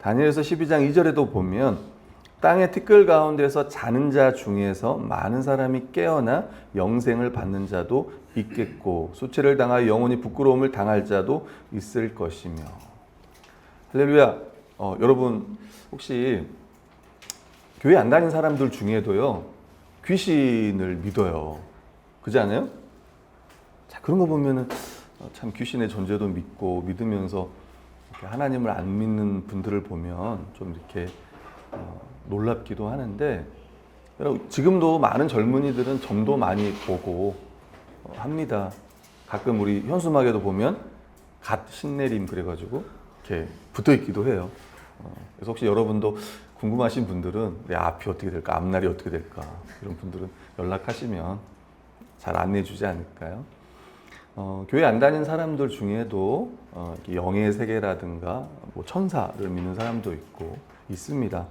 다니엘서 12장 2절에도 보면 땅의 티끌 가운데서 자는 자 중에서 많은 사람이 깨어나 영생을 받는 자도 있겠고 수치를 당하여 영원히 부끄러움을 당할 자도 있을 것이며. 할렐루야. 여러분 혹시 교회 안 다닌 사람들 중에도요 귀신을 믿어요. 그렇지 않아요? 자, 그런 거 보면은 참 귀신의 존재도 믿고 믿으면서 하나님을 안 믿는 분들을 보면 좀 이렇게 놀랍기도 하는데, 지금도 많은 젊은이들은 점도 많이 보고 합니다. 가끔 우리 현수막에도 보면 갓 신내림 그래가지고 이렇게 붙어 있기도 해요. 그래서 혹시 여러분도 궁금하신 분들은 내 앞이 어떻게 될까, 앞날이 어떻게 될까, 이런 분들은 연락하시면 잘 안내해 주지 않을까요? 교회 안 다닌 사람들 중에도 영의 세계라든가 뭐 천사를 믿는 사람도 있습니다.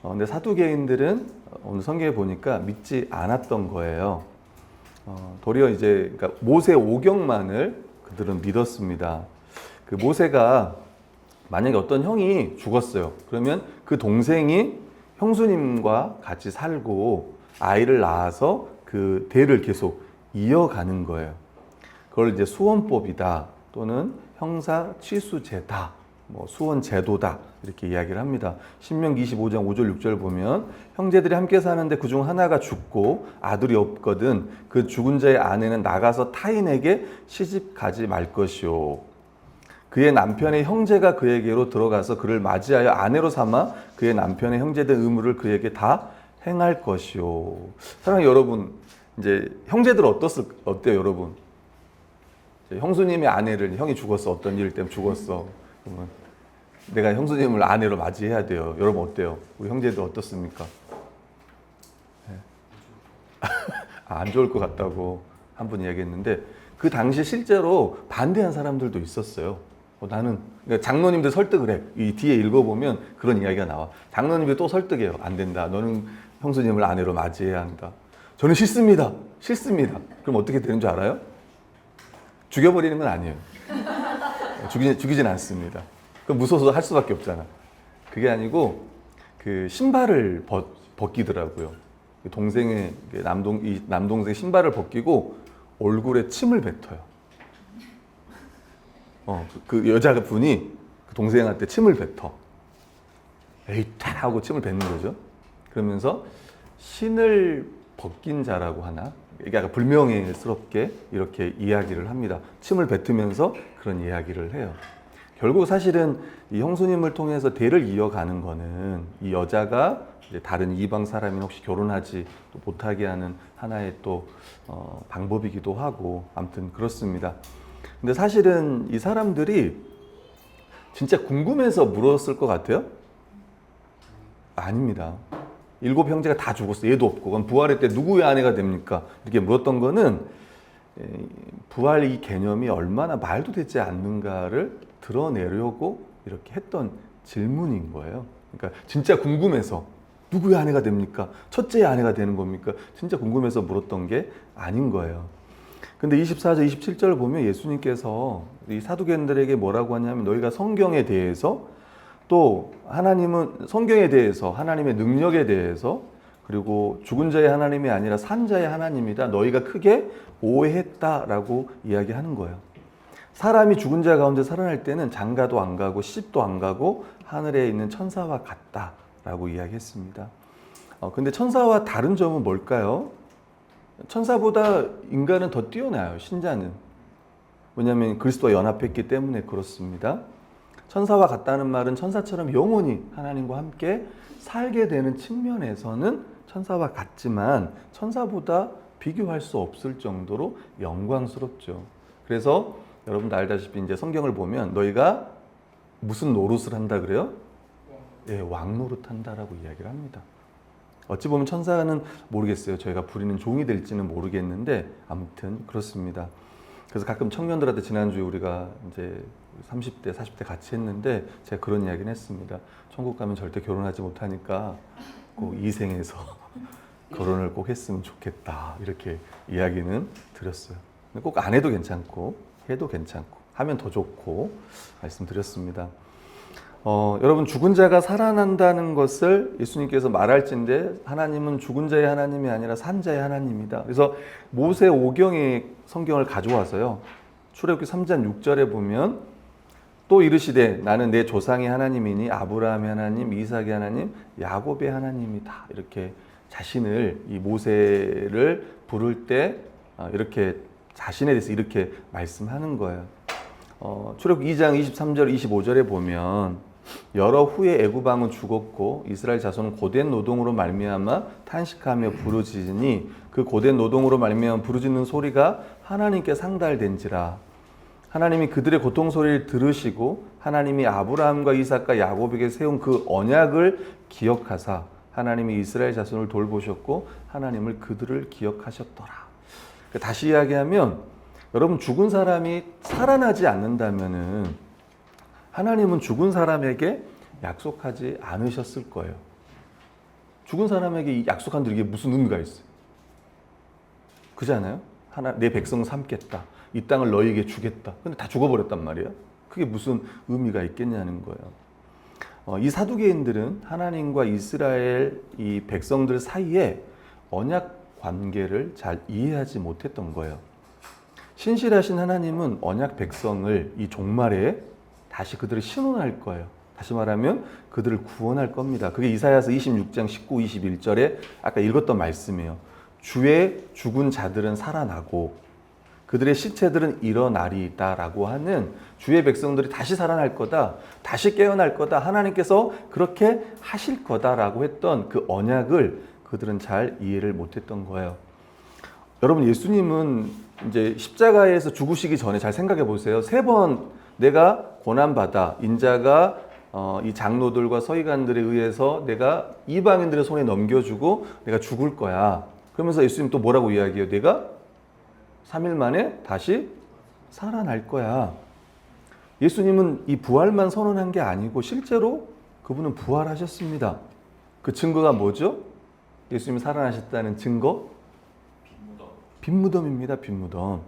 근데 사두개인들은 오늘 성경에 보니까 믿지 않았던 거예요. 도리어 이제 그러니까 모세 오경만을 그들은 믿었습니다. 그 모세가 만약에 어떤 형이 죽었어요. 그러면 그 동생이 형수님과 같이 살고 아이를 낳아서 그 대를 계속 이어가는 거예요. 그걸 이제 수원법이다 또는 형사 취수제다, 뭐 수원제도다 이렇게 이야기를 합니다. 신명기 25장 5절 6절 보면 형제들이 함께 사는데 그중 하나가 죽고 아들이 없거든 그 죽은 자의 아내는 나가서 타인에게 시집 가지 말 것이요 그의 남편의 형제가 그에게로 들어가서 그를 맞이하여 아내로 삼아 그의 남편의 형제된 의무를 그에게 다 행할 것이요. 사랑하는 여러분, 이제 형제들 어때요 여러분? 형수님의 아내를, 형이 죽었어, 어떤 일 때문에 죽었어, 그러면 내가 형수님을 아내로 맞이해야 돼요. 여러분 어때요? 우리 형제들 어떻습니까? 네. 안 좋을 것 같다고 한 분 이야기했는데 그 당시 실제로 반대한 사람들도 있었어요. 나는, 그러니까 장로님들 설득을 해. 이 뒤에 읽어보면 그런 이야기가 나와. 장로님들이 또 설득해요. 안 된다. 너는 형수님을 아내로 맞이해야 한다. 저는 싫습니다. 싫습니다. 그럼 어떻게 되는 줄 알아요? 죽여버리는 건 아니에요. 죽이진 않습니다. 그럼 무서워서 할 수밖에 없잖아. 그게 아니고 그 신발을 벗기더라고요. 동생의 남동생 신발을 벗기고 얼굴에 침을 뱉어요. 그 여자분이 그 동생한테 침을 뱉어. 에이, 탁 하고 침을 뱉는 거죠. 그러면서 신을 벗긴 자라고 하나? 이게 약간 불명예스럽게 이렇게 이야기를 합니다. 침을 뱉으면서 그런 이야기를 해요. 결국 사실은 이 형수님을 통해서 대를 이어가는 거는 이 여자가 이제 다른 이방 사람이 혹시 결혼하지 못하게 하는 하나의 또 방법이기도 하고, 아무튼 그렇습니다. 근데 사실은 이 사람들이 진짜 궁금해서 물었을 것 같아요? 아닙니다. 7 형제가 다 죽었어. 얘도 없고. 그럼 부활할 때 누구의 아내가 됩니까? 이렇게 물었던 거는 부활 이 개념이 얼마나 말도 되지 않는가를 드러내려고 이렇게 했던 질문인 거예요. 그러니까 진짜 궁금해서 누구의 아내가 됩니까? 첫째의 아내가 되는 겁니까? 진짜 궁금해서 물었던 게 아닌 거예요. 근데 24절, 27절을 보면 예수님께서 이 사두개인들에게 뭐라고 하냐면 너희가 성경에 대해서 또 하나님은 성경에 대해서 하나님의 능력에 대해서 그리고 죽은 자의 하나님이 아니라 산 자의 하나님이다. 너희가 크게 오해했다라고 이야기하는 거예요. 사람이 죽은 자 가운데 살아날 때는 장가도 안 가고 시집도 안 가고 하늘에 있는 천사와 같다라고 이야기했습니다. 근데 천사와 다른 점은 뭘까요? 천사보다 인간은 더 뛰어나요. 신자는. 왜냐하면 그리스도와 연합했기 때문에 그렇습니다. 천사와 같다는 말은 천사처럼 영원히 하나님과 함께 살게 되는 측면에서는 천사와 같지만 천사보다 비교할 수 없을 정도로 영광스럽죠. 그래서 여러분도 알다시피 이제 성경을 보면 너희가 무슨 노릇을 한다 그래요? 네, 왕노릇 한다라고 이야기를 합니다. 어찌 보면 천사는 모르겠어요. 저희가 부리는 종이 될지는 모르겠는데 아무튼 그렇습니다. 그래서 가끔 청년들한테 지난주에 우리가 이제 30대, 40대 같이 했는데 제가 그런 이야기는 했습니다. 천국 가면 절대 결혼하지 못하니까 꼭 이 생에서 결혼을 꼭 했으면 좋겠다. 이렇게 이야기는 드렸어요. 꼭 안 해도 괜찮고 해도 괜찮고 하면 더 좋고 말씀드렸습니다. 여러분 죽은 자가 살아난다는 것을 예수님께서 말할진데 하나님은 죽은 자의 하나님이 아니라 산 자의 하나님이다. 그래서 모세 오경의 성경을 가져와서요. 출애굽기 3장 6절에 보면 또 이르시되 나는 내 조상의 하나님이니 아브라함의 하나님, 이삭의 하나님, 야곱의 하나님이다. 이렇게 자신을 이 모세를 부를 때 이렇게 자신에 대해서 이렇게 말씀하는 거예요. 출애굽기 2장 23절 25절에 보면 여러 후에 애굽 왕은 죽었고 이스라엘 자손은 고된 노동으로 말미암아 탄식하며 부르짖으니 그 고된 노동으로 말미암아 부르짖는 소리가 하나님께 상달된지라. 하나님이 그들의 고통 소리를 들으시고 하나님이 아브라함과 이삭과 야곱에게 세운 그 언약을 기억하사 하나님이 이스라엘 자손을 돌보셨고 하나님을 그들을 기억하셨더라. 다시 이야기하면 여러분 죽은 사람이 살아나지 않는다면은 하나님은 죽은 사람에게 약속하지 않으셨을 거예요. 죽은 사람에게 약속한 들 이게 무슨 의미가 있어요? 그잖아요. 내 백성을 삼겠다. 이 땅을 너희에게 주겠다. 근데 다 죽어버렸단 말이에요. 그게 무슨 의미가 있겠냐는 거예요. 이 사두개인들은 하나님과 이스라엘 이 백성들 사이에 언약 관계를 잘 이해하지 못했던 거예요. 신실하신 하나님은 언약 백성을 이 종말에 다시 그들을 신원할 거예요. 다시 말하면 그들을 구원할 겁니다. 그게 이사야서 26장 19, 21절에 아까 읽었던 말씀이에요. 주의 죽은 자들은 살아나고 그들의 시체들은 일어나리이다 라고 하는 주의 백성들이 다시 살아날 거다, 다시 깨어날 거다, 하나님께서 그렇게 하실 거다라고 했던 그 언약을 그들은 잘 이해를 못했던 거예요. 여러분, 예수님은 이제 십자가에서 죽으시기 전에 잘 생각해 보세요. 3번 내가 고난받아 인자가 이 장로들과 서기관들에 의해서 내가 이방인들의 손에 넘겨주고 내가 죽을 거야. 그러면서 예수님 또 뭐라고 이야기해요? 내가 3일 만에 다시 살아날 거야. 예수님은 이 부활만 선언한 게 아니고 실제로 그분은 부활하셨습니다. 그 증거가 뭐죠? 예수님이 살아나셨다는 증거? 빈무덤입니다. 빈무덤.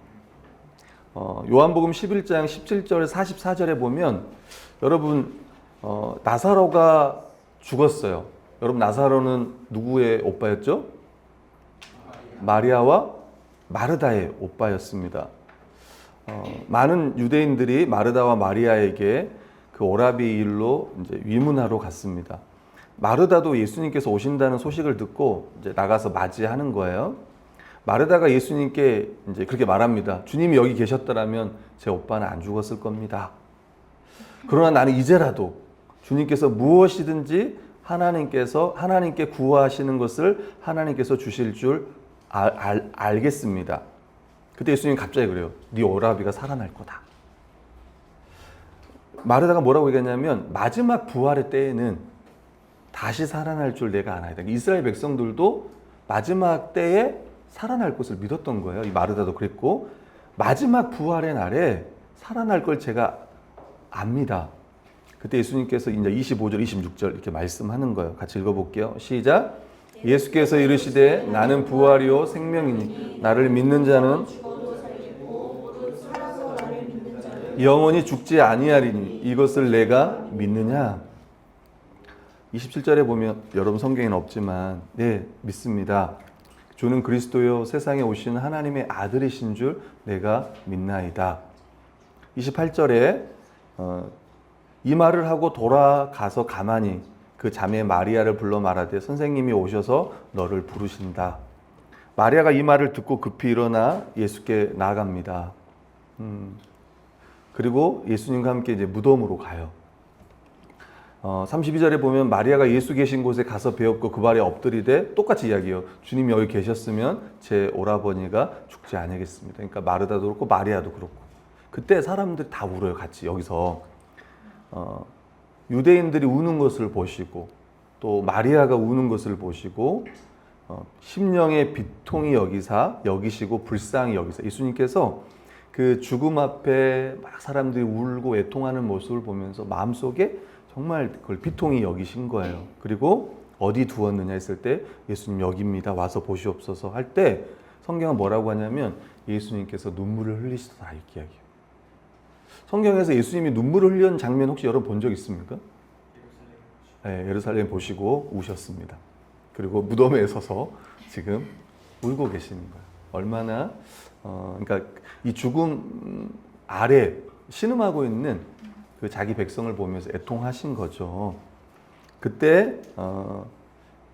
요한복음 11장 17절 44절에 보면 여러분 나사로가 죽었어요. 여러분 나사로는 누구의 오빠였죠? 마리아와 마르다의 오빠였습니다. 많은 유대인들이 마르다와 마리아에게 그 오라비 일로 이제 위문하러 갔습니다. 마르다도 예수님께서 오신다는 소식을 듣고 이제 나가서 맞이하는 거예요. 마르다가 예수님께 이제 그렇게 말합니다. 주님이 여기 계셨더라면 제 오빠는 안 죽었을 겁니다. 그러나 나는 이제라도 주님께서 무엇이든지 하나님께 구하시는 것을 하나님께서 주실 줄 알겠습니다. 그때 예수님이 갑자기 그래요. 네 오라비가 살아날 거다. 마르다가 뭐라고 얘기했냐면 마지막 부활의 때에는 다시 살아날 줄 내가 아나이다. 이스라엘 백성들도 마지막 때에 살아날 것을 믿었던 거예요. 이 마르다도 그랬고 마지막 부활의 날에 살아날 걸 제가 압니다. 그때 예수님께서 이제 25절, 26절 이렇게 말씀하는 거예요. 같이 읽어볼게요. 시작. 예수께서 이르시되 나는 부활이요 생명이니 나를 믿는 자는 영원히 죽지 아니하리니 이것을 내가 믿느냐? 27절에 보면 여러분 성경에는 없지만 네 믿습니다. 주는 그리스도요 세상에 오신 하나님의 아들이신 줄 내가 믿나이다. 28절에 이 말을 하고 돌아가서 가만히 그 자매 마리아를 불러 말하되 선생님이 오셔서 너를 부르신다. 마리아가 이 말을 듣고 급히 일어나 예수께 나아갑니다. 그리고 예수님과 함께 이제 무덤으로 가요. 32절에 보면 마리아가 예수 계신 곳에 가서 배웠고 그 발에 엎드리되 똑같이 이야기해요. 주님이 여기 계셨으면 제 오라버니가 죽지 않겠습니다. 그러니까 마르다도 그렇고 마리아도 그렇고 그때 사람들이 다 울어요. 같이 여기서 유대인들이 우는 것을 보시고 또 마리아가 우는 것을 보시고 심령의 비통이 여기시고 불쌍히 여기사 예수님께서 그 죽음 앞에 막 사람들이 울고 애통하는 모습을 보면서 마음속에 정말 그걸 비통히 여기신 거예요. 그리고 어디 두었느냐 했을 때 예수님 여기입니다. 와서 보시옵소서 할 때 성경은 뭐라고 하냐면 예수님께서 눈물을 흘리시더라 이렇게 이야기해요. 성경에서 예수님이 눈물을 흘리는 장면 혹시 여러분 본 적 있습니까? 예루살렘 보시고 우셨습니다. 그리고 무덤에 서서 지금 울고 계시는 거예요. 얼마나 그러니까 이 죽음 아래 신음하고 있는 그 자기 백성을 보면서 애통하신 거죠. 그때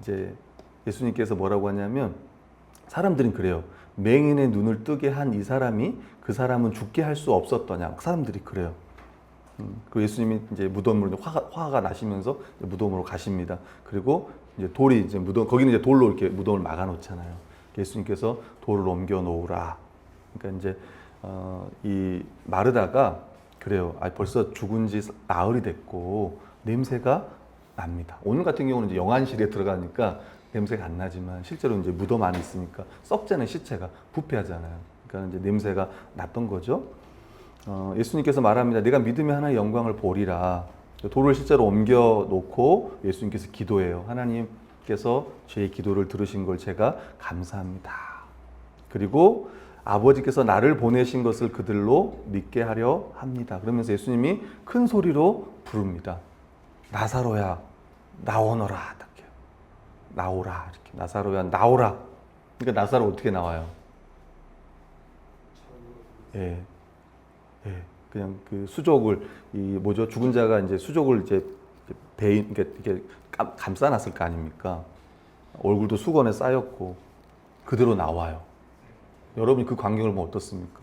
이제 예수님께서 뭐라고 하냐면 사람들은 그래요. 맹인의 눈을 뜨게 한 이 사람이 그 사람은 죽게 할 수 없었더냐. 사람들이 그래요. 그 예수님이 이제 무덤으로 화가 나시면서 무덤으로 가십니다. 그리고 이제 돌이 이제 무덤 거기는 이제 돌로 이렇게 무덤을 막아 놓잖아요. 예수님께서 돌을 옮겨 놓으라. 그러니까 이제 이 마르다가 그래요. 벌써 죽은 지 나흘이 됐고 냄새가 납니다. 오늘 같은 경우는 이제 영안실에 들어가니까 냄새가 안 나지만 실제로 이제 무덤 안에 있으니까 썩잖아요. 시체가 부패하잖아요. 그러니까 이제 냄새가 났던 거죠. 예수님께서 말합니다. 내가 믿으면 하나의 영광을 보리라. 돌을 실제로 옮겨 놓고 예수님께서 기도해요. 하나님께서 제 기도를 들으신 걸 제가 감사합니다. 그리고 아버지께서 나를 보내신 것을 그들로 믿게 하려 합니다. 그러면서 예수님이 큰 소리로 부릅니다. 나사로야 나오너라. 이렇게. 나오라. 이렇게. 나사로야 나오라. 그러니까 나사로 어떻게 나와요? 예. 예. 그냥 그 수족을 죽은 자가 이제 수족을 이제 이렇게 감싸놨을 거 아닙니까? 얼굴도 수건에 쌓였고 그대로 나와요. 여러분이 그 광경을 보면 어떻습니까?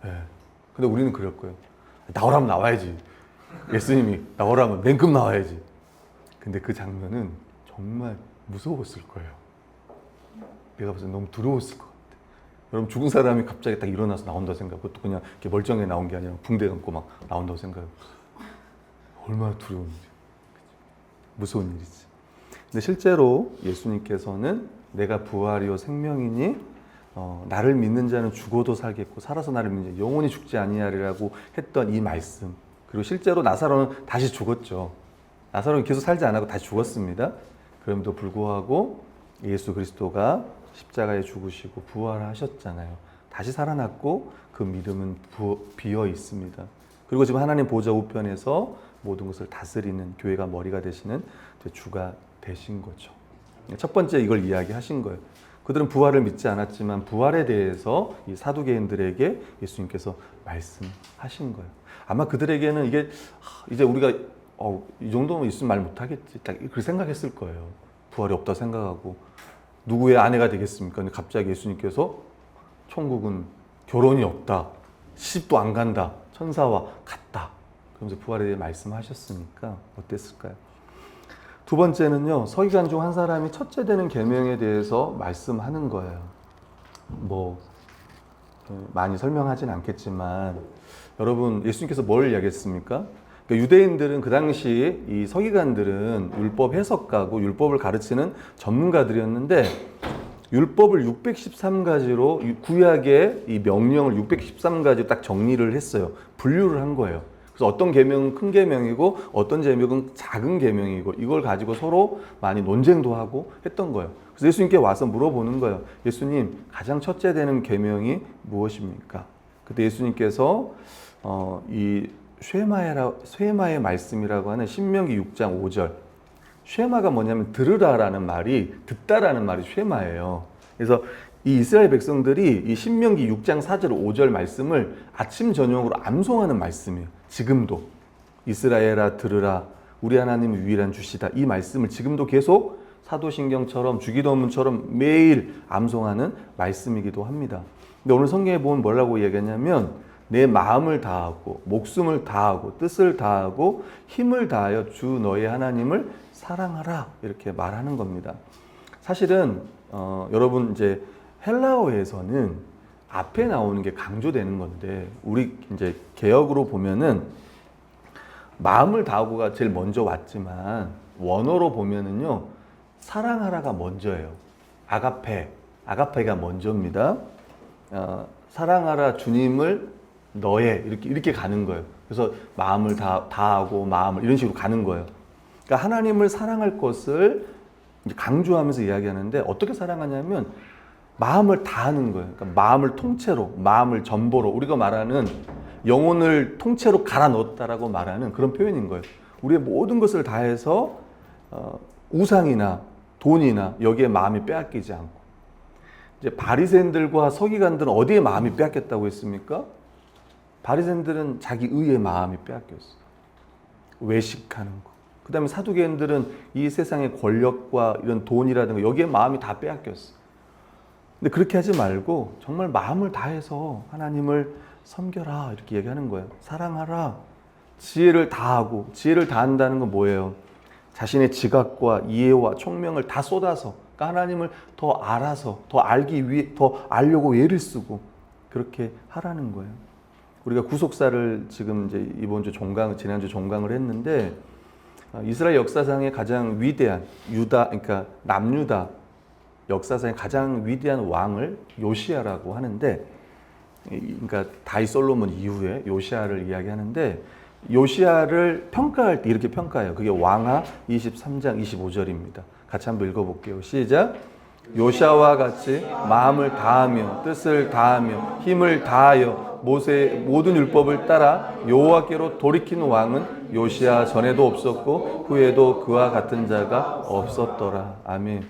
예. 근데 우리는 그럴 거예요. 나오라면 나와야지. 예수님이 나오라면 냉큼 나와야지. 근데 그 장면은 정말 무서웠을 거예요. 내가 봤을 때 너무 두려웠을 것 같아. 여러분 죽은 사람이 갑자기 딱 일어나서 나온다고 생각. 그것도 그냥 이렇게 멀쩡하게 나온 게 아니라 붕대 감고 막 나온다고 생각. 얼마나 두려운지. 무서운 일이지. 근데 실제로 예수님께서는 내가 부활이요 생명이니 나를 믿는 자는 죽어도 살겠고 살아서 나를 믿는 자 영원히 죽지 아니하리라고 했던 이 말씀. 그리고 실제로 나사로는 다시 죽었죠. 나사로는 계속 살지 않았고 다시 죽었습니다. 그럼에도 불구하고 예수 그리스도가 십자가에 죽으시고 부활하셨잖아요. 다시 살아났고 그 믿음은 비어 있습니다. 그리고 지금 하나님 보좌 우편에서 모든 것을 다스리는 교회가 머리가 되시는 주가 되신 거죠. 첫 번째 이걸 이야기하신 거예요. 그들은 부활을 믿지 않았지만 부활에 대해서 이 사두개인들에게 예수님께서 말씀하신 거예요. 아마 그들에게는 이게 이제 우리가 이 정도면 있으면 말 못하겠지 딱 그렇게 생각했을 거예요. 부활이 없다고 생각하고 누구의 아내가 되겠습니까? 근데 갑자기 예수님께서 천국은 결혼이 없다. 시집도 안 간다. 천사와 같다. 그러면서 부활에 대해 말씀하셨으니까 어땠을까요? 두 번째는요. 서기관 중 한 사람이 첫째 되는 계명에 대해서 말씀하는 거예요. 많이 설명하진 않겠지만 여러분 예수님께서 뭘 이야기했습니까? 그러니까 유대인들은 그 당시 이 서기관들은 율법 해석가고 율법을 가르치는 전문가들이었는데 율법을 613가지로 구약의 이 명령을 613가지로 딱 정리를 했어요. 분류를 한 거예요. 그래서 어떤 계명은 큰 계명이고 어떤 계명은 작은 계명이고 이걸 가지고 서로 많이 논쟁도 하고 했던 거예요. 그래서 예수님께 와서 물어보는 거예요. 예수님, 가장 첫째 되는 계명이 무엇입니까? 그때 예수님께서 이 쉐마의 말씀이라고 하는 신명기 6장 5절. 쉐마가 뭐냐면 들으라라는 말이 듣다라는 말이 쉐마예요. 그래서 이 이스라엘 백성들이 이 신명기 6장 4절 5절 말씀을 아침 저녁으로 암송하는 말씀이에요. 지금도 이스라엘아 들으라 우리 하나님은 유일한 주시다. 이 말씀을 지금도 계속 사도신경처럼 주기도문처럼 매일 암송하는 말씀이기도 합니다. 근데 오늘 성경에 보면 뭐라고 얘기하냐면 내 마음을 다하고 목숨을 다하고 뜻을 다하고 힘을 다하여 주 너의 하나님을 사랑하라 이렇게 말하는 겁니다. 사실은 여러분 이제 헬라어에서는 앞에 나오는 게 강조되는 건데 우리 이제 개역으로 보면은 마음을 다하고가 제일 먼저 왔지만 원어로 보면은요 사랑하라가 먼저예요. 아가페가 먼저입니다. 사랑하라 주님을 너의 이렇게 가는 거예요. 그래서 마음을 다하고 마음을 이런 식으로 가는 거예요. 그러니까 하나님을 사랑할 것을 이제 강조하면서 이야기하는데 어떻게 사랑하냐면 마음을 다하는 거예요. 그러니까 마음을 통째로, 마음을 전보로 우리가 말하는 영혼을 통째로 갈아 넣었다라고 말하는 그런 표현인 거예요. 우리의 모든 것을 다해서 우상이나 돈이나 여기에 마음이 빼앗기지 않고, 이제 바리새인들과 서기관들은 어디에 마음이 빼앗겼다고 했습니까? 바리새인들은 자기 의의 마음이 빼앗겼어. 외식하는 거. 그 다음에 사두개인들은 이 세상의 권력과 이런 돈이라든가 여기에 마음이 다 빼앗겼어. 근데 그렇게 하지 말고 정말 마음을 다해서 하나님을 섬겨라 이렇게 얘기하는 거예요. 사랑하라. 지혜를 다하고, 지혜를 다한다는 건 뭐예요? 자신의 지각과 이해와 총명을 다 쏟아서, 그러니까 하나님을 더 알아서, 더 알기 위해, 더 알려고 애를 쓰고 그렇게 하라는 거예요. 우리가 구속사를 지금 이제 이번 주 지난주 종강을 했는데, 이스라엘 역사상의 가장 위대한 그러니까 남유다 역사상의 가장 위대한 왕을 요시야라고 하는데, 그러니까 다윗 솔로몬 이후에 요시야를 이야기하는데, 요시야를 평가할 때 이렇게 평가해요. 그게 왕하 23장 25절입니다. 같이 한번 읽어볼게요. 시작. 요시야와 같이 마음을 다하며 뜻을 다하며 힘을 다하여 모세의 모든 율법을 따라 여호와께로 돌이킨 왕은 요시야 전에도 없었고 후에도 그와 같은 자가 없었더라. 아멘.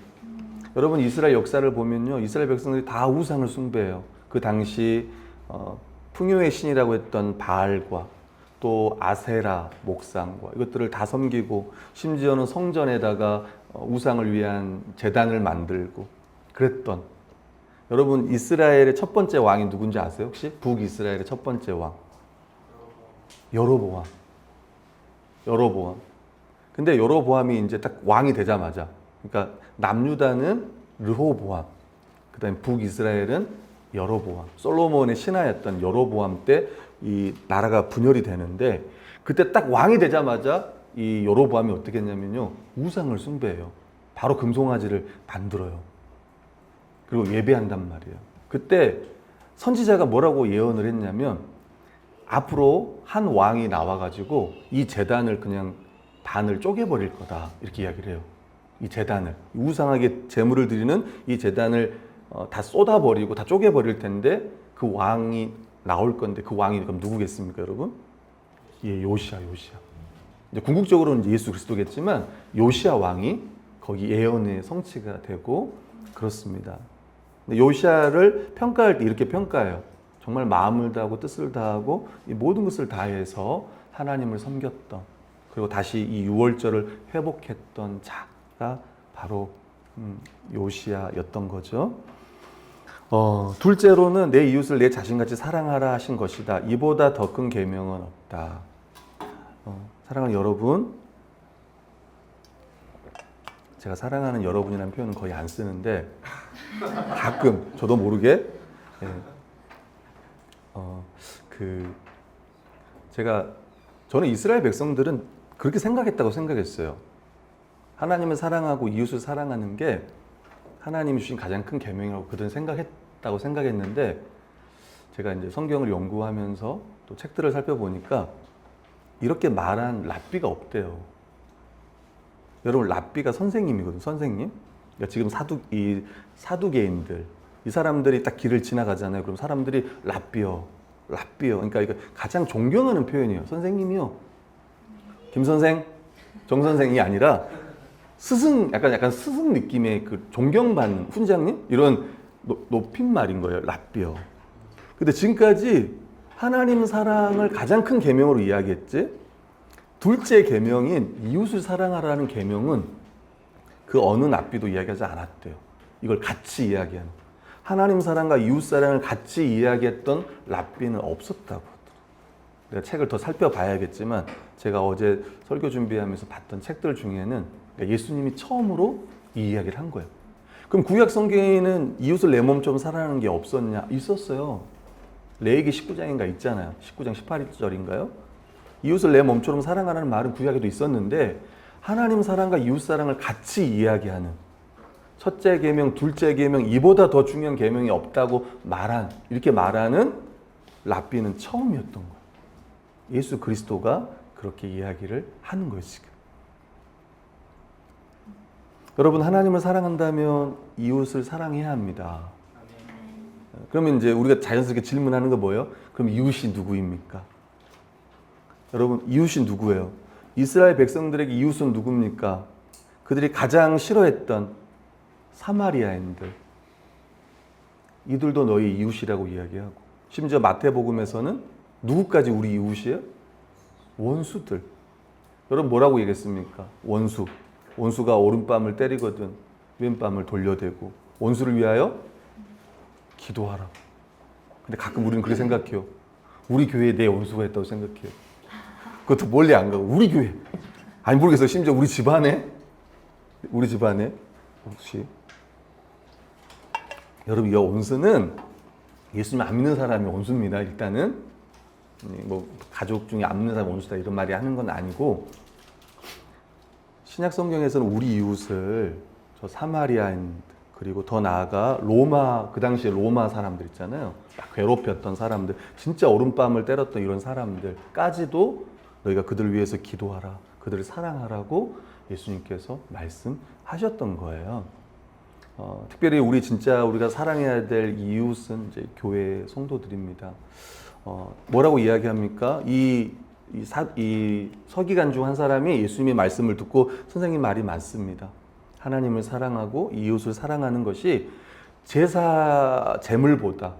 여러분, 이스라엘 역사를 보면요, 이스라엘 백성들이 다 우상을 숭배해요. 그 당시 풍요의 신이라고 했던 바알과 또 아세라 목상과 이것들을 다 섬기고, 심지어는 성전에다가 우상을 위한 제단을 만들고 그랬던, 여러분, 이스라엘의 첫 번째 왕이 누군지 아세요? 혹시? 북이스라엘의 첫 번째 왕 여로보암. 근데 여로보암이 이제 딱 왕이 되자마자, 그러니까 남유다는 르호보암, 그 다음에 북이스라엘은 여로보암, 솔로몬의 신하였던 여로보암 때 이 나라가 분열이 되는데, 그때 딱 왕이 되자마자 이 여로보암이 어떻게 했냐면요, 우상을 숭배해요. 바로 금송아지를 만들어요. 그리고 예배한단 말이에요. 그때 선지자가 뭐라고 예언을 했냐면, 앞으로 한 왕이 나와가지고 이 제단을 그냥 반을 쪼개버릴 거다 이렇게 이야기를 해요. 이 제단을, 우상하게 제물을 드리는 이 제단을 다 쏟아버리고 다 쪼개버릴 텐데, 그 왕이 나올 건데, 그 왕이 그럼 누구겠습니까, 여러분? 예, 요시야. 이제 궁극적으로는 예수 그리스도겠지만, 요시야 왕이 거기 예언의 성취가 되고 그렇습니다. 근데 요시야를 평가할 때 이렇게 평가해요. 정말 마음을 다하고 뜻을 다하고 이 모든 것을 다해서 하나님을 섬겼던, 그리고 다시 이 유월절을 회복했던 자가 바로 요시야였던 거죠. 둘째로는 내 이웃을 내 자신같이 사랑하라 하신 것이다. 이보다 더 큰 계명은 없다. 사랑하는 여러분, 제가 사랑하는 여러분이라는 표현은 거의 안 쓰는데 가끔 저도 모르게 저는 이스라엘 백성들은 그렇게 생각했다고 생각했어요. 하나님을 사랑하고 이웃을 사랑하는 게 하나님이 주신 가장 큰 계명이라고 그들은 생각했다고 생각했는데, 제가 이제 성경을 연구하면서 또 책들을 살펴보니까 이렇게 말한 랍비가 없대요. 여러분, 랍비가 선생님이거든요. 선생님. 그러니까 지금 사두개인들, 이 사람들이 딱 길을 지나가잖아요. 그럼 사람들이 랍비요. 그러니까 이거 가장 존경하는 표현이에요. 선생님이요. 김 선생, 정 선생이 아니라 스승, 약간 스승 느낌의 그 존경받는 훈장님? 이런 높임말인 거예요. 랍비요. 근데 지금까지 하나님 사랑을 가장 큰 계명으로 이야기했지, 둘째 계명인 이웃을 사랑하라는 계명은 그 어느 랍비도 이야기하지 않았대요. 이걸 같이 이야기하는, 하나님 사랑과 이웃 사랑을 같이 이야기했던 랍비는 없었다고 하더라고요. 내가 책을 더 살펴봐야겠지만, 제가 어제 설교 준비하면서 봤던 책들 중에는 예수님이 처음으로 이 이야기를 한 거예요. 그럼 구약 성경에는 이웃을 내 몸처럼 사랑하는 게 없었냐? 있었어요. 레위기 19장인가 있잖아요. 19장 18절인가요? 이웃을 내 몸처럼 사랑하라는 말은 구약에도 있었는데, 하나님 사랑과 이웃 사랑을 같이 이야기하는, 첫째 계명, 둘째 계명, 이보다 더 중요한 계명이 없다고 이렇게 말하는 랍비는 처음이었던 거예요. 예수 그리스도가 그렇게 이야기를 하는 거예요, 지금. 여러분, 하나님을 사랑한다면 이웃을 사랑해야 합니다. 그러면 이제 우리가 자연스럽게 질문하는 거 뭐예요? 그럼 이웃이 누구입니까? 여러분, 이웃이 누구예요? 이스라엘 백성들에게 이웃은 누굽니까? 그들이 가장 싫어했던 사마리아인들. 이들도 너희 이웃이라고 이야기하고, 심지어 마태복음에서는 누구까지 우리 이웃이에요? 원수들. 여러분 뭐라고 얘기했습니까? 원수. 원수가 오른뺨을 때리거든 왼뺨을 돌려대고 원수를 위하여 기도하라. 근데 가끔 우리는 그렇게 생각해요. 우리 교회에 내 원수가 있다고 생각해요. 그것도 멀리 안 가고 우리 교회. 아니 모르겠어요. 심지어 우리 집안에 혹시 여러분 이 원수는 예수님 안 믿는 사람이 원수입니다. 일단은 뭐 가족 중에 안 믿는 사람이 원수다 이런 말이 하는 건 아니고 신약 성경에서는 우리 이웃을 저 사마리아인 그리고 더 나아가 로마 그 당시에 로마 사람들 있잖아요. 막 괴롭혔던 사람들 진짜 오른뺨을 때렸던 이런 사람들까지도 너희가 그들을 위해서 기도하라. 그들을 사랑하라고 예수님께서 말씀하셨던 거예요. 특별히 우리가 사랑해야 될 이웃은 이제 교회 성도들입니다. 뭐라고 이야기합니까? 이 서기관 중 한 사람이 예수님의 말씀을 듣고 선생님 말이 맞습니다. 하나님을 사랑하고 이웃을 사랑하는 것이 제사 제물보다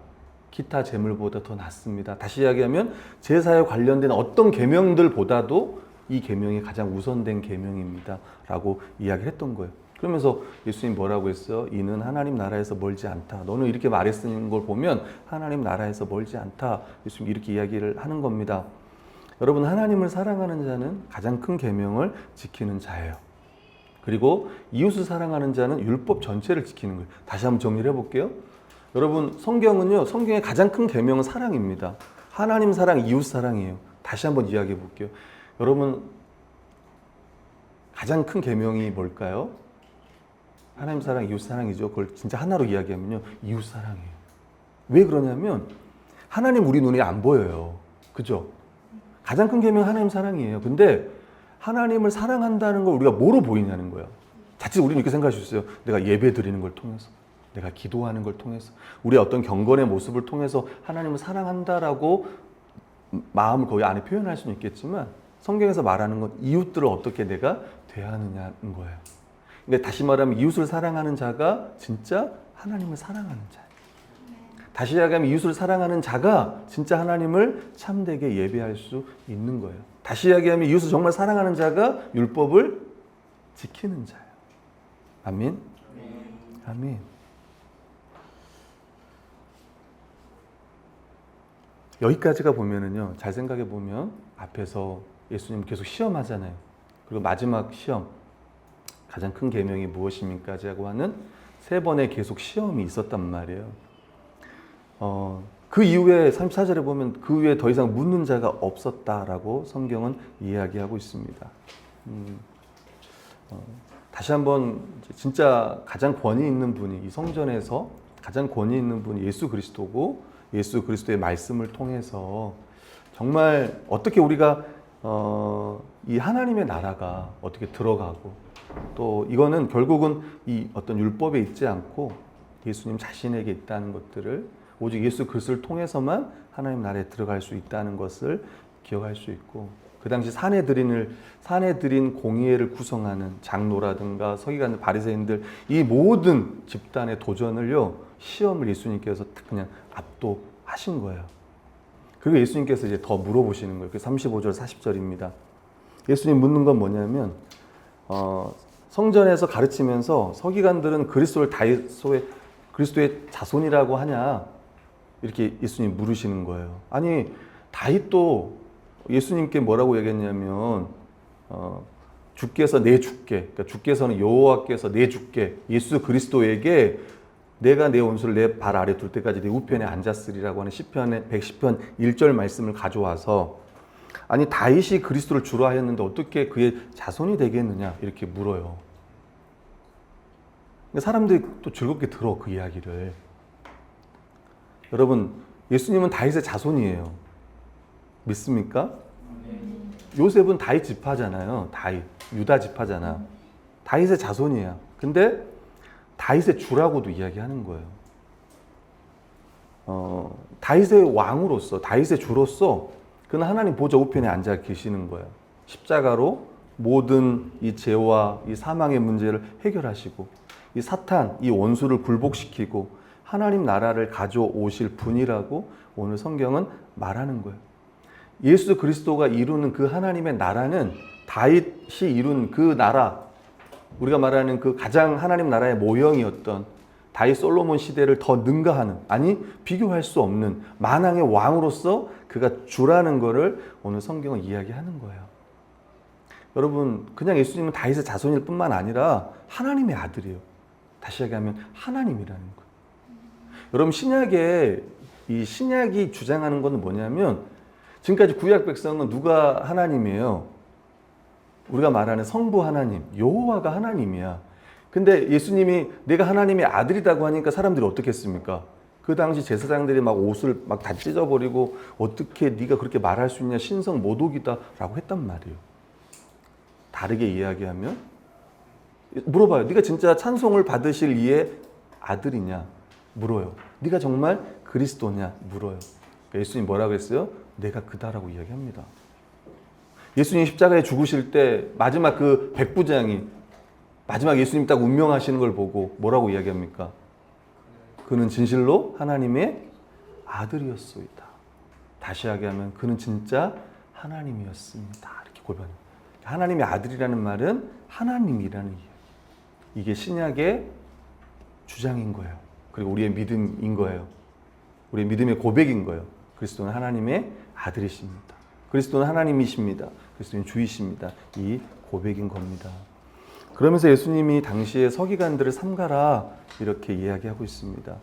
기타 제물보다 더 낫습니다. 다시 이야기하면 제사에 관련된 어떤 계명들보다도 이 계명이 가장 우선된 계명입니다. 라고 이야기를 했던 거예요. 그러면서 예수님 뭐라고 했어요? 이는 하나님 나라에서 멀지 않다. 너는 이렇게 말했는 걸 보면 하나님 나라에서 멀지 않다. 예수님 이렇게 이야기를 하는 겁니다. 여러분 하나님을 사랑하는 자는 가장 큰 계명을 지키는 자예요. 그리고 이웃을 사랑하는 자는 율법 전체를 지키는 거예요. 다시 한번 정리를 해볼게요. 여러분 성경의 가장 큰 계명은 사랑입니다. 하나님 사랑, 이웃 사랑이에요. 다시 한번 이야기해 볼게요. 여러분 가장 큰 계명이 뭘까요? 하나님 사랑, 이웃 사랑이죠. 그걸 진짜 하나로 이야기하면요, 이웃 사랑이에요. 왜 그러냐면 하나님 우리 눈에 안 보여요. 그죠? 가장 큰 계명은 하나님 사랑이에요. 근데 하나님을 사랑한다는 걸 우리가 뭐로 보이냐는 거예요. 자칫 우리는 이렇게 생각할 수 있어요. 내가 예배 드리는 걸 통해서, 내가 기도하는 걸 통해서, 우리의 어떤 경건의 모습을 통해서 하나님을 사랑한다라고 마음을 거기 안에 표현할 수는 있겠지만 성경에서 말하는 건 이웃들을 어떻게 내가 대하느냐는 거예요. 근데 다시 말하면 이웃을 사랑하는 자가 진짜 하나님을 사랑하는 자예요. 다시 이야기하면 이웃을 사랑하는 자가 진짜 하나님을 참되게 예배할 수 있는 거예요. 다시 이야기하면 이웃을 정말 사랑하는 자가 율법을 지키는 자예요. 아멘? 아멘. 여기까지가 보면은요, 잘 생각해 보면 앞에서 예수님 계속 시험하잖아요. 그리고 마지막 시험, 가장 큰 계명이 무엇입니까? 하고 하는 3번의 계속 시험이 있었단 말이에요. 그 이후에 34절에 보면 그 후에 더 이상 묻는 자가 없었다라고 성경은 이야기하고 있습니다. 다시 한번 진짜 가장 권위 있는 분이 이 성전에서 가장 권위 있는 분이 예수 그리스도고 예수 그리스도의 말씀을 통해서 정말 어떻게 우리가 이 하나님의 나라가 어떻게 들어가고 또 이거는 결국은 이 어떤 율법에 있지 않고 예수님 자신에게 있다는 것들을 오직 예수 그리스도를 통해서만 하나님 나라에 들어갈 수 있다는 것을 기억할 수 있고 그 당시 사내들인 공의회를 구성하는 장로라든가 서기관 바리새인들 이 모든 집단의 도전을요 시험을 예수님께서 그냥 압도하신 거예요. 그리고 예수님께서 이제 더 물어보시는 거예요. 그 35절 40절입니다. 예수님 묻는 건 뭐냐면 성전에서 가르치면서 서기관들은 그리스도의 자손이라고 하냐 이렇게 예수님 물으시는 거예요. 아니 다윗도 예수님께 뭐라고 얘기했냐면 주께서 내 주께 그러니까 주께서는 여호와께서 내 주께 예수 그리스도에게 내가 내 원수를 내 발 아래 둘 때까지 내 우편에 앉았으리라고 하는 시편의 110편 1절 말씀을 가져와서 아니 다윗이 그리스도를 주로 하였는데 어떻게 그의 자손이 되겠느냐 이렇게 물어요. 사람들이 또 즐겁게 들어 그 이야기를. 여러분 예수님은 다윗의 자손이에요. 믿습니까? 요셉은 다윗 지파잖아요. 다윗 유다 지파잖아. 다윗의 자손이야. 근데 다윗의 주라고도 이야기하는 거예요. 다윗의 왕으로서 다윗의 주로서 그는 하나님 보좌 우편에 앉아 계시는 거예요. 십자가로 모든 이 죄와 이 사망의 문제를 해결하시고 이 사탄, 이 원수를 굴복시키고 하나님 나라를 가져오실 분이라고 오늘 성경은 말하는 거예요. 예수 그리스도가 이루는 그 하나님의 나라는 다윗이 이룬 그 나라, 우리가 말하는 그 가장 하나님 나라의 모형이었던 다윗 솔로몬 시대를 더 능가하는, 아니 비교할 수 없는 만왕의 왕으로서 그가 주라는 것을 오늘 성경은 이야기하는 거예요. 여러분, 그냥 예수님은 다윗의 자손일 뿐만 아니라 하나님의 아들이에요. 다시 얘기하면 하나님이라는 거예요. 여러분, 이 신약이 주장하는 것은 뭐냐면, 지금까지 구약 백성은 누가 하나님이에요? 우리가 말하는 성부 하나님, 여호와가 하나님이야. 근데 예수님이 내가 하나님의 아들이라고 하니까 사람들이 어떻게 했습니까? 그 당시 제사장들이 막 옷을 막 다 찢어버리고 어떻게 네가 그렇게 말할 수 있냐, 신성 모독이다 라고 했단 말이에요. 다르게 이야기하면 물어봐요. 네가 진짜 찬송을 받으실 이의 아들이냐? 물어요. 네가 정말 그리스도냐? 물어요. 그러니까 예수님 뭐라고 했어요? 내가 그다라고 이야기합니다. 예수님 십자가에 죽으실 때 마지막 그 백부장이 마지막 예수님 딱 운명하시는 걸 보고 뭐라고 이야기합니까? 그는 진실로 하나님의 아들이었소이다. 다시 이야기하면 그는 진짜 하나님이었습니다. 이렇게 고백합니다. 하나님의 아들이라는 말은 하나님이라는 이야기. 이게 신약의 주장인 거예요. 그리고 우리의 믿음인 거예요. 우리의 믿음의 고백인 거예요. 그리스도는 하나님의 아들이십니다. 그리스도는 하나님이십니다. 그리스도는 주이십니다. 이 고백인 겁니다. 그러면서 예수님이 당시의 서기관들을 삼가라 이렇게 이야기하고 있습니다.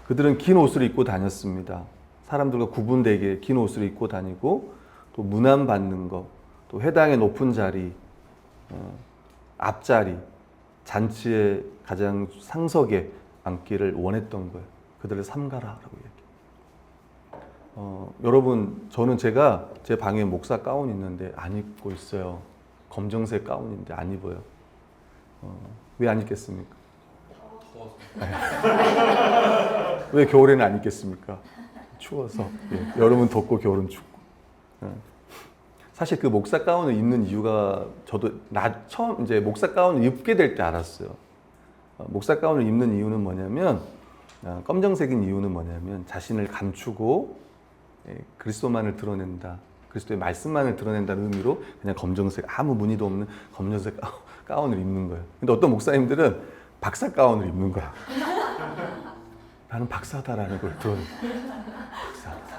그들은 긴 옷을 입고 다녔습니다. 사람들과 구분되게 긴 옷을 입고 다니고 또 문안 받는 것, 또 회당의 높은 자리, 앞자리, 잔치의 가장 상석에 앉기를 원했던 거예요. 그들을 삼가라라고 얘기해요. 여러분, 저는 제가 제 방에 목사 가운 있는데 안 입고 있어요. 검정색 가운인데 안 입어요. 왜 안 입겠습니까? 더워서. 왜 겨울에는 안 입겠습니까? 추워서. 예. 여름은 덥고 겨울은 춥고. 사실 그 목사 가운을 입는 이유가 저도 처음 이제 목사 가운을 입게 될 때 알았어요. 목사 가운을 입는 이유는 뭐냐면, 검정색인 이유는 뭐냐면 자신을 감추고 그리스도만을 드러낸다. 그리스도의 말씀만을 드러낸다는 의미로 그냥 검정색, 아무 무늬도 없는 검정색 가운을 입는 거예요. 근데 어떤 목사님들은 박사 가운을 입는 거야. 나는 박사다라는 걸 드러내. 박사다.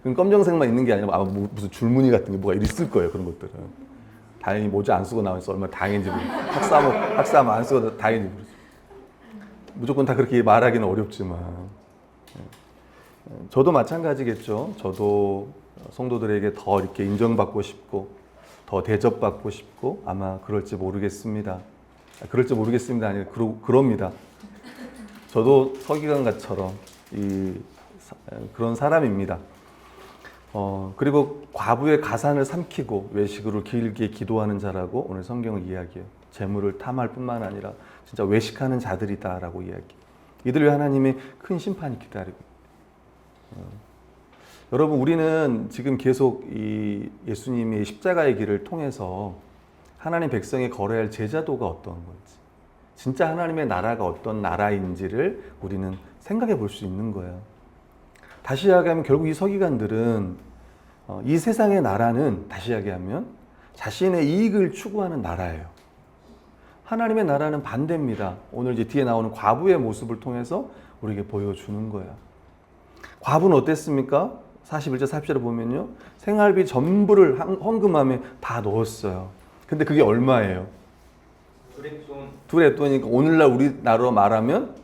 그럼 검정색만 있는 게 아니라 무슨 줄무늬 같은 게 뭐가 있을 거예요. 그런 것들은. 다행히 모자 안 쓰고 나와서 얼마나 다행인지 모르겠어요. 학사모 안 쓰고 다행인지 모르겠어요. 무조건 다 그렇게 말하기는 어렵지만. 저도 마찬가지겠죠. 저도 성도들에게 더 이렇게 인정받고 싶고 더 대접받고 싶고 아마 그럴지 모르겠습니다. 그럴지 모르겠습니다. 아니라 그럽니다. 저도 서기관과처럼 그런 사람입니다. 그리고 과부의 가산을 삼키고 외식으로 길게 기도하는 자라고 오늘 성경을 이야기해요. 재물을 탐할 뿐만 아니라 진짜 외식하는 자들이다라고 이야기해요. 이들 위해 하나님의 큰 심판이 기다리고 있어요. 여러분, 우리는 지금 계속 이 예수님의 십자가의 길을 통해서 하나님 백성이 걸어야 할 제자도가 어떤 건지, 진짜 하나님의 나라가 어떤 나라인지를 우리는 생각해 볼 수 있는 거예요. 다시 이야기하면 결국 이 서기관들은 이 세상의 나라는 다시 이야기하면 자신의 이익을 추구하는 나라예요. 하나님의 나라는 반대입니다. 오늘 이제 뒤에 나오는 과부의 모습을 통해서 우리에게 보여주는 거예요. 과부는 어땠습니까? 41절 40절에 보면요. 생활비 전부를 헌금함에 다 넣었어요. 근데 그게 얼마예요? 둘의 돈이니까 오늘날 우리나라로 말하면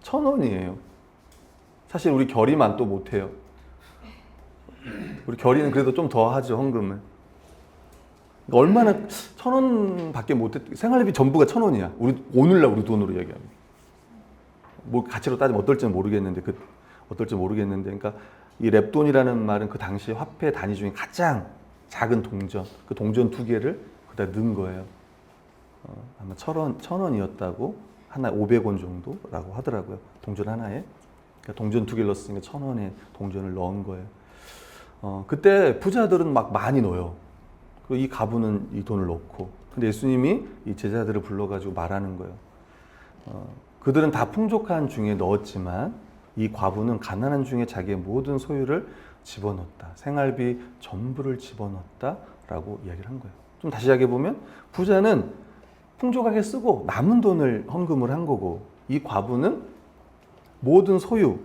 1,000원이에요. 사실 우리 결의만 또 못해요. 우리 결의는 그래도 좀 더 하죠, 헌금을. 그러니까 얼마나 1,000원밖에 못했, 생활비 전부가 1,000원이야. 오늘날 우리 돈으로 얘기하면. 뭐 가치로 따지면 어떨지는 모르겠는데, 그러니까 이 랩돈이라는 말은 그 당시 화폐 단위 중에 가장 작은 동전, 그 동전 2개를 거기다 넣은 거예요. 아마 1,000원이었다고, 하나에 500원 정도라고 하더라고요. 동전 하나에. 그러니까 동전 2개를 넣었으니까 1,000원에 동전을 넣은 거예요. 그때 부자들은 막 많이 넣어요. 그리고 이 과부는 이 돈을 넣고. 근데 예수님이 이 제자들을 불러가지고 말하는 거예요. 그들은 다 풍족한 중에 넣었지만 이 과부는 가난한 중에 자기의 모든 소유를 집어넣었다. 생활비 전부를 집어넣었다라고 이야기를 한 거예요. 좀 다시 이야기해 보면 부자는 풍족하게 쓰고 남은 돈을 헌금을 한 거고, 이 과부는 모든 소유,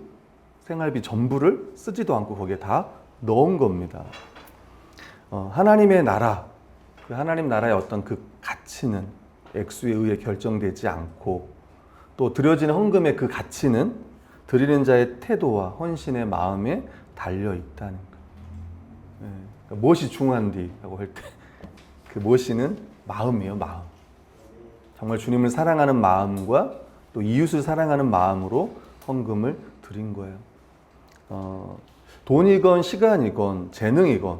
생활비 전부를 쓰지도 않고 거기에 다 넣은 겁니다. 하나님의 나라, 그 하나님 나라의 어떤 그 가치는 액수에 의해 결정되지 않고, 또 드려지는 헌금의 그 가치는 드리는 자의 태도와 헌신의 마음에 달려 있다는 거예요. 그러니까 무엇이 중요한디라고 할 때 그 무엇이는 마음이에요, 마음. 정말 주님을 사랑하는 마음과 또 이웃을 사랑하는 마음으로 헌금을 드린 거예요. 돈이건 시간이건 재능이건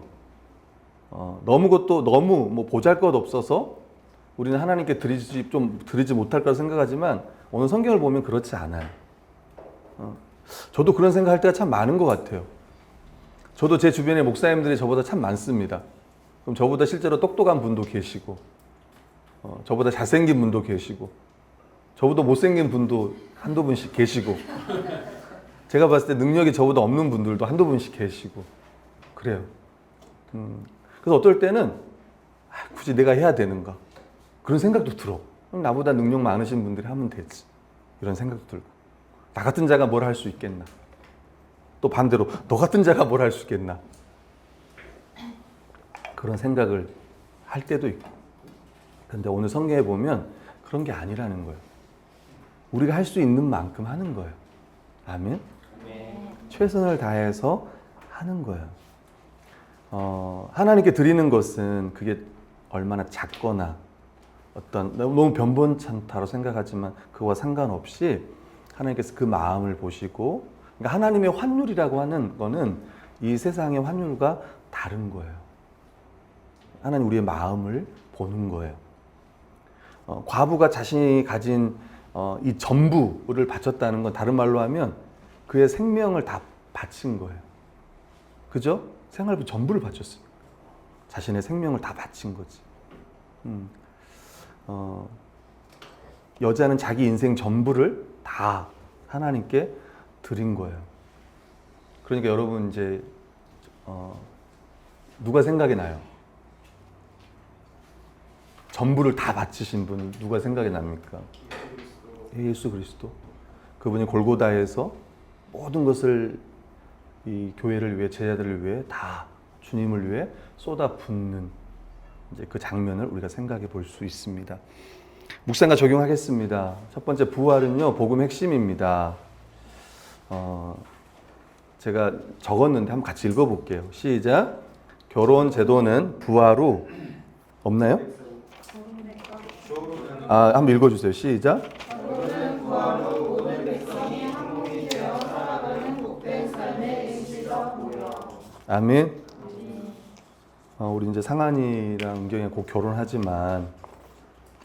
너무 뭐 보잘것없어서 우리는 하나님께 드리지 못할 거라 생각하지만 오늘 성경을 보면 그렇지 않아요. 저도 그런 생각할 때가 참 많은 것 같아요. 저도 제 주변에 목사님들이 저보다 참 많습니다. 그럼 저보다 실제로 똑똑한 분도 계시고, 저보다 잘생긴 분도 계시고, 저보다 못생긴 분도 한두 분씩 계시고, 제가 봤을 때 능력이 저보다 없는 분들도 한두 분씩 계시고 그래요. 그래서 어떨 때는 굳이 내가 해야 되는가 그런 생각도 들어. 그럼 나보다 능력 많으신 분들이 하면 되지, 이런 생각도 들고, 나 같은 자가 뭘 할 수 있겠나, 또 반대로 너 같은 자가 뭘 할 수 있겠나, 그런 생각을 할 때도 있고. 그런데 오늘 성경에 보면 그런 게 아니라는 거예요. 우리가 할 수 있는 만큼 하는 거예요. 아멘. 최선을 다해서 하는 거예요. 하나님께 드리는 것은 그게 얼마나 작거나 어떤 너무 변변찮다고 생각하지만 그와 상관없이 하나님께서 그 마음을 보시고, 그러니까 하나님의 환율이라고 하는 거는 이 세상의 환율과 다른 거예요. 하나님 우리의 마음을 보는 거예요. 과부가 자신이 가진 이 전부를 바쳤다는 건 다른 말로 하면 그의 생명을 다 바친 거예요. 그죠? 생활비 전부를 바쳤습니다. 자신의 생명을 다 바친 거지. 여자는 자기 인생 전부를 다 하나님께 드린 거예요. 그러니까 여러분 이제 누가 생각이 나요? 전부를 다 바치신 분 누가 생각이 납니까? 예수 그리스도. 그분이 골고다에서 모든 것을 이 교회를 위해, 제자들을 위해 다 주님을 위해 쏟아붓는 이제 그 장면을 우리가 생각해 볼 수 있습니다. 묵상과 적용하겠습니다. 첫 번째, 부활은요 복음 핵심입니다. 제가 적었는데 한번 같이 읽어볼게요. 시작. 결혼 제도는 부활 후 없나요? 한번 읽어주세요. 시작. 아멘. 우리 이제 상한이랑 은경이 곧 결혼하지만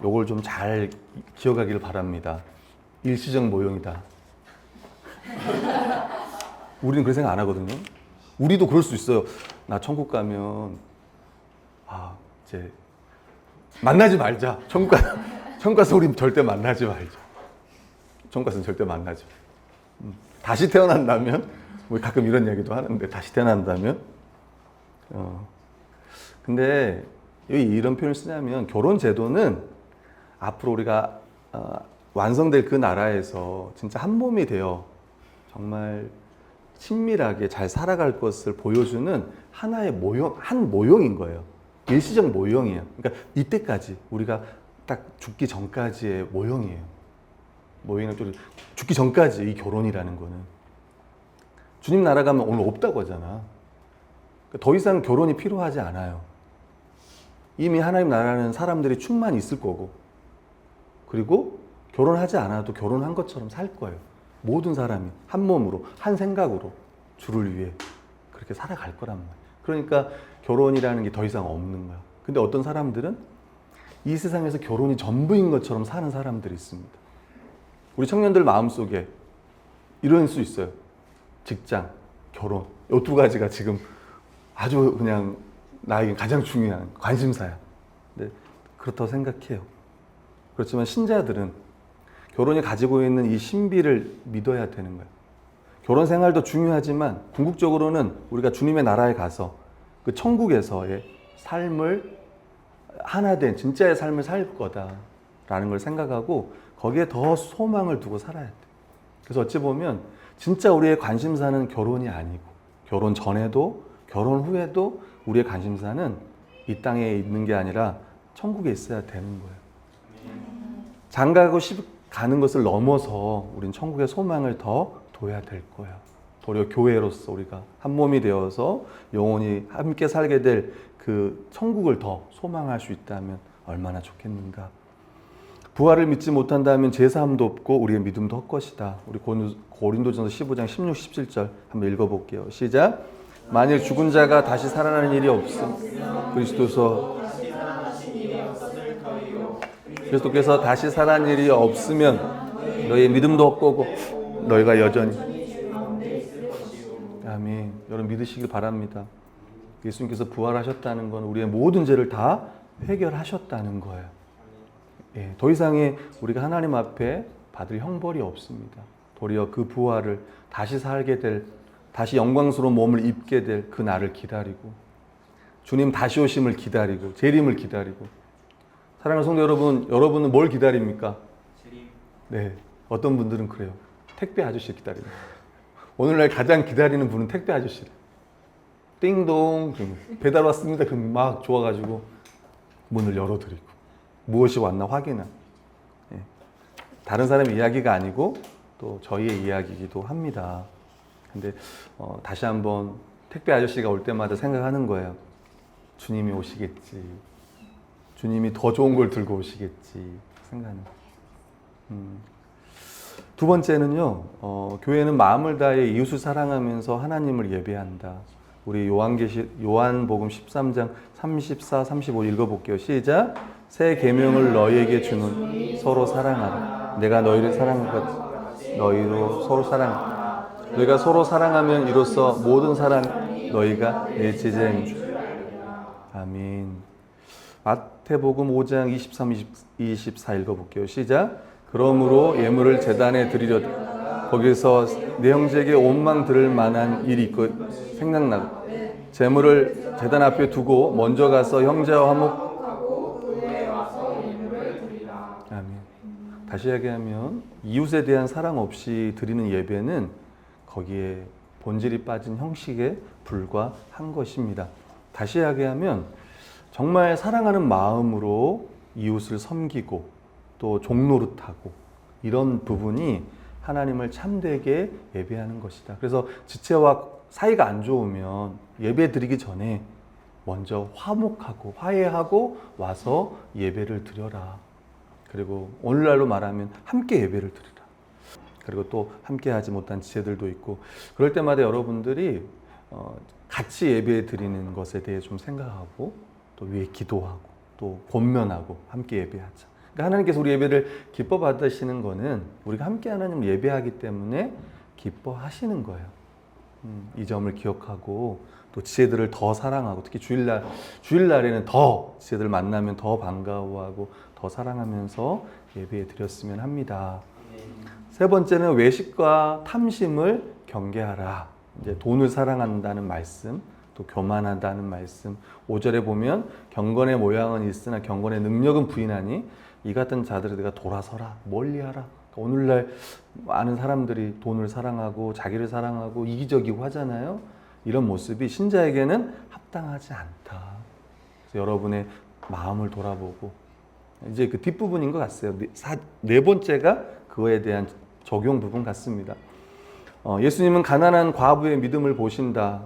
요걸 좀 잘 기억하기를 바랍니다. 일시적 모형이다. 우리는 그런 생각 안 하거든요. 우리도 그럴 수 있어요. 나 천국 가면 이제 만나지 말자. 천국 가서 우리 절대 만나지 말자. 천국 가서는 절대 만나지 말자. 다시 태어난다면, 우리 가끔 이런 이야기도 하는데, 다시 태어난다면, 근데 왜 이런 표현을 쓰냐면, 결혼 제도는 앞으로 우리가 완성될 그 나라에서 진짜 한 몸이 되어 정말 친밀하게 잘 살아갈 것을 보여주는 하나의 한 모형인 거예요. 일시적 모형이에요. 그러니까 이때까지 우리가 딱 죽기 전까지의 모형이에요. 모형은 또 죽기 전까지 이 결혼이라는 거는. 주님 나라 가면 오늘 없다고 하잖아. 그러니까 더 이상 결혼이 필요하지 않아요. 이미 하나님 나라는 사람들이 충만히 있을 거고, 그리고 결혼하지 않아도 결혼한 것처럼 살 거예요. 모든 사람이 한 몸으로, 한 생각으로 주를 위해 그렇게 살아갈 거란 말이에요. 그러니까 결혼이라는 게 더 이상 없는 거야. 근데 어떤 사람들은 이 세상에서 결혼이 전부인 것처럼 사는 사람들이 있습니다. 우리 청년들 마음속에 이럴 수 있어요. 직장, 결혼, 이 두 가지가 지금 아주 그냥 나에게 가장 중요한 관심사야. 네, 그렇다고 생각해요. 그렇지만 신자들은 결혼이 가지고 있는 이 신비를 믿어야 되는 거예요. 결혼 생활도 중요하지만 궁극적으로는 우리가 주님의 나라에 가서 그 천국에서의 삶을 하나 된 진짜의 삶을 살 거다라는 걸 생각하고 거기에 더 소망을 두고 살아야 돼. 그래서 어찌 보면 진짜 우리의 관심사는 결혼이 아니고 결혼 전에도 결혼 후에도 우리의 관심사는 이 땅에 있는 게 아니라 천국에 있어야 되는 거예요. 장가가고 가는 것을 넘어서 우린 천국의 소망을 더 둬야 될 거야. 도리어 교회로서 우리가 한 몸이 되어서 영원히 함께 살게 될 그 천국을 더 소망할 수 있다면 얼마나 좋겠는가. 부활을 믿지 못한다면 제사함도 없고 우리의 믿음도 헛것이다. 우리 고린도전서 15장 16, 17절 한번 읽어볼게요. 시작. 만일 죽은 자가 다시 살아나는 일이 없음 그리스도께서 다시 살아난 일이 없으면 너희의 믿음도 헛되고 너희가 여전히 아멘. 여러분 믿으시길 바랍니다. 예수님께서 부활하셨다는 건 우리의 모든 죄를 다 해결하셨다는 거예요. 예, 더 이상의 우리가 하나님 앞에 받을 형벌이 없습니다. 도리어 그 부활을 다시 살게 될, 다시 영광스러운 몸을 입게 될 그 날을 기다리고 주님 다시 오심을 기다리고 재림을 기다리고 사랑하는 성도 여러분, 여러분은 뭘 기다립니까? 네, 어떤 분들은 그래요. 택배 아저씨 기다립니다. 오늘날 가장 기다리는 분은 택배 아저씨래요. 띵동 배달 왔습니다. 그럼 막 좋아가지고 문을 열어드리고 무엇이 왔나 확인하고. 예. 다른 사람의 이야기가 아니고 또 저희의 이야기이기도 합니다. 근데 다시 한번 택배 아저씨가 올 때마다 생각하는 거예요. 주님이 오시겠지. 주님이 더 좋은 걸 들고 오시겠지 생각하는 거예요. 두 번째는요, 교회는 마음을 다해 이웃을 사랑하면서 하나님을 예배한다. 우리 요한복음 13장 34, 35 읽어볼게요. 시작. 새 계명을 너희에게 주는 서로 사랑하라. 내가 너희를 사랑한 것 너희도 서로 사랑하라. 너희가 서로 사랑하면 이로써 모든 사람 너희가 내 제자인 줄. 아멘. 마태복음 5장 23, 24 읽어볼게요. 시작. 그러므로 예물을 제단에 드리려다 거기서 내 형제에게 원망 들을 만한 일이 있고 생각나고 제물을 제단 앞에 두고 먼저 가서 형제와 화목하고 그에 와서 예물을 드리라. 아멘. 다시 이야기하면 이웃에 대한 사랑 없이 드리는 예배는 거기에 본질이 빠진 형식에 불과한 것입니다. 다시 이야기하면 정말 사랑하는 마음으로 이웃을 섬기고 또 종노릇하고 이런 부분이 하나님을 참되게 예배하는 것이다. 그래서 지체와 사이가 안 좋으면 예배 드리기 전에 먼저 화목하고 화해하고 와서 예배를 드려라. 그리고 오늘날로 말하면 함께 예배를 드리라. 그리고 또 함께 하지 못한 지체들도 있고 그럴 때마다 여러분들이 같이 예배 드리는 것에 대해 좀 생각하고 또 위에 기도하고 또 권면하고 함께 예배하자. 그러니까 하나님께서 우리 예배를 기뻐 받으시는 거는 우리가 함께 하나님을 예배하기 때문에 기뻐하시는 거예요. 이 점을 기억하고 또 지체들을 더 사랑하고 특히 주일날에는 더 지체들 만나면 더 반가워하고 더 사랑하면서 예배에 드렸으면 합니다. 세 번째는 외식과 탐심을 경계하라. 이제 돈을 사랑한다는 말씀, 또 교만하다는 말씀. 5절에 보면 경건의 모양은 있으나 경건의 능력은 부인하니 이 같은 자들을 내가 돌아서라, 멀리하라. 오늘날 많은 사람들이 돈을 사랑하고 자기를 사랑하고 이기적이고 하잖아요. 이런 모습이 신자에게는 합당하지 않다. 그래서 여러분의 마음을 돌아보고 이제 그 뒷부분인 것 같아요. 네 번째가 그거에 대한 적용 부분 같습니다. 예수님은 가난한 과부의 믿음을 보신다.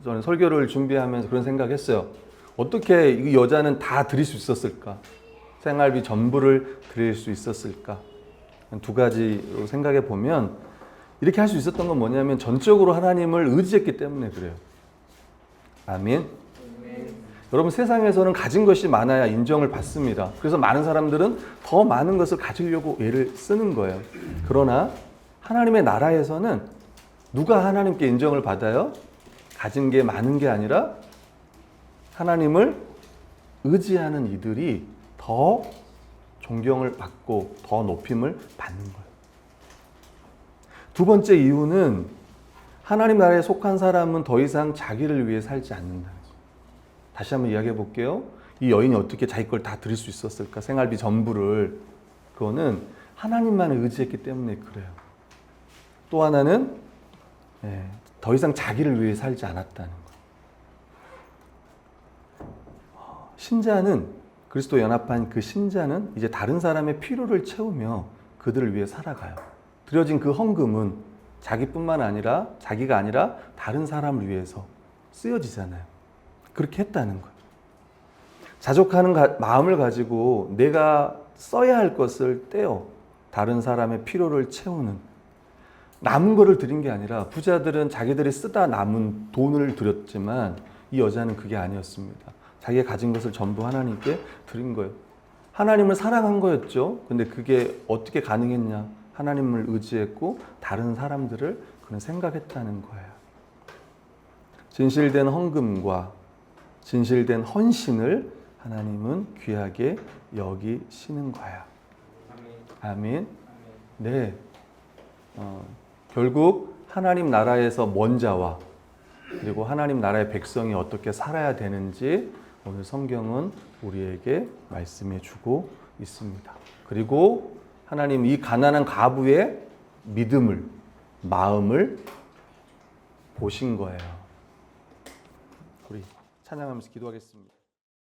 저는 설교를 준비하면서 그런 생각했어요. 어떻게 이 여자는 다 드릴 수 있었을까? 생활비 전부를 드릴 수 있었을까? 두 가지로 생각해 보면 이렇게 할 수 있었던 건 뭐냐면 전적으로 하나님을 의지했기 때문에 그래요. 아멘. 여러분 세상에서는 가진 것이 많아야 인정을 받습니다. 그래서 많은 사람들은 더 많은 것을 가지려고 애를 쓰는 거예요. 그러나 하나님의 나라에서는 누가 하나님께 인정을 받아요? 가진 게 많은 게 아니라 하나님을 의지하는 이들이 더 존경을 받고 더 높임을 받는 거예요. 두 번째 이유는 하나님 나라에 속한 사람은 더 이상 자기를 위해 살지 않는다는 거예요. 다시 한번 이야기해 볼게요. 이 여인이 어떻게 자기 걸 다 드릴 수 있었을까? 생활비 전부를. 그거는 하나님만을 의지했기 때문에 그래요. 또 하나는 더 이상 자기를 위해 살지 않았다는 거예요. 신자는, 그리스도 연합한 그 신자는 이제 다른 사람의 필요를 채우며 그들을 위해 살아가요. 드려진 그 헌금은 자기뿐만 아니라, 자기가 아니라 다른 사람을 위해서 쓰여지잖아요. 그렇게 했다는 거예요. 자족하는 마음을 가지고 내가 써야 할 것을 떼어 다른 사람의 필요를 채우는, 남은 거를 드린 게 아니라, 부자들은 자기들이 쓰다 남은 돈을 드렸지만 이 여자는 그게 아니었습니다. 자기가 가진 것을 전부 하나님께 드린 거예요. 하나님을 사랑한 거였죠. 근데 그게 어떻게 가능했냐? 하나님을 의지했고 다른 사람들을 그는 생각했다는 거예요. 진실된 헌금과 진실된 헌신을 하나님은 귀하게 여기시는 거야. 아멘. 네. 결국 하나님 나라에서 먼 자와 그리고 하나님 나라의 백성이 어떻게 살아야 되는지 오늘 성경은 우리에게 말씀해 주고 있습니다. 그리고 하나님 이 가난한 과부의 믿음을, 마음을 보신 거예요. 우리 찬양하면서 기도하겠습니다.